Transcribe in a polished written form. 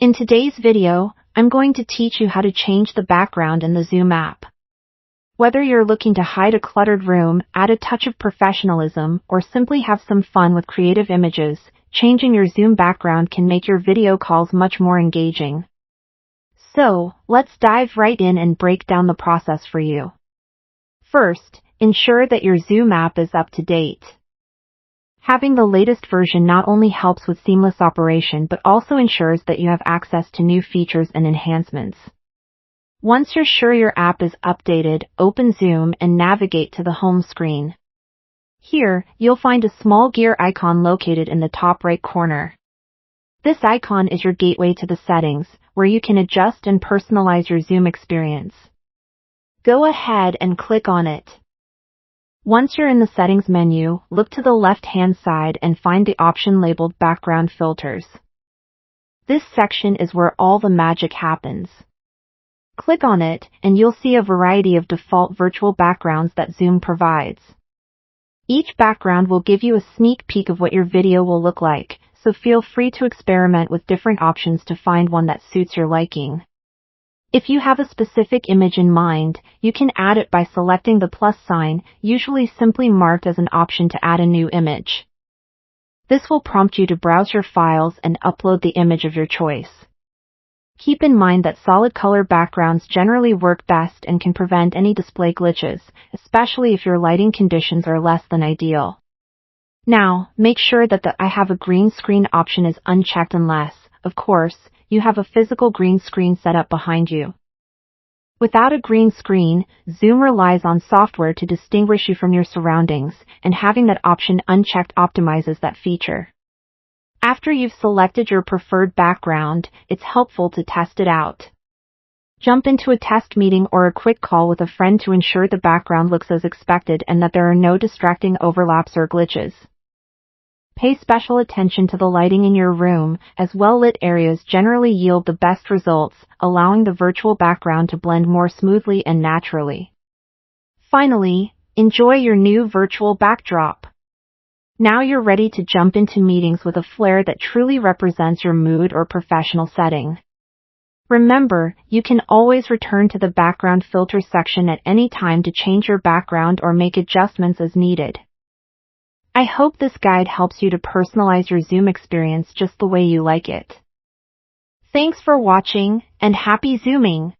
In today's video, I'm going to teach you how to change the background in the Zoom app. Whether you're looking to hide a cluttered room, add a touch of professionalism, or simply have some fun with creative images, changing your Zoom background can make your video calls much more engaging. So, let's dive right in and break down the process for you. First, ensure that your Zoom app is up to date. Having the latest version not only helps with seamless operation but also ensures that you have access to new features and enhancements. Once you're sure your app is updated, open Zoom and navigate to the home screen. Here, you'll find a small gear icon located in the top right corner. This icon is your gateway to the settings, where you can adjust and personalize your Zoom experience. Go ahead and click on it. Once you're in the settings menu, look to the left-hand side and find the option labeled Background Filters. This section is where all the magic happens. Click on it, and you'll see a variety of default virtual backgrounds that Zoom provides. Each background will give you a sneak peek of what your video will look like, so feel free to experiment with different options to find one that suits your liking. If you have a specific image in mind, you can add it by selecting the plus sign, usually simply marked as an option to add a new image. This will prompt you to browse your files and upload the image of your choice. Keep in mind that solid color backgrounds generally work best and can prevent any display glitches, especially if your lighting conditions are less than ideal. Now, make sure that the I have a green screen option is unchecked unless, of course, you have a physical green screen set up behind you. Without a green screen, Zoom relies on software to distinguish you from your surroundings, and having that option unchecked optimizes that feature. After you've selected your preferred background, it's helpful to test it out. Jump into a test meeting or a quick call with a friend to ensure the background looks as expected and that there are no distracting overlaps or glitches. Pay special attention to the lighting in your room, as well-lit areas generally yield the best results, allowing the virtual background to blend more smoothly and naturally. Finally, enjoy your new virtual backdrop. Now you're ready to jump into meetings with a flair that truly represents your mood or professional setting. Remember, you can always return to the background filter section at any time to change your background or make adjustments as needed. I hope this guide helps you to personalize your Zoom experience just the way you like it. Thanks for watching, and happy Zooming!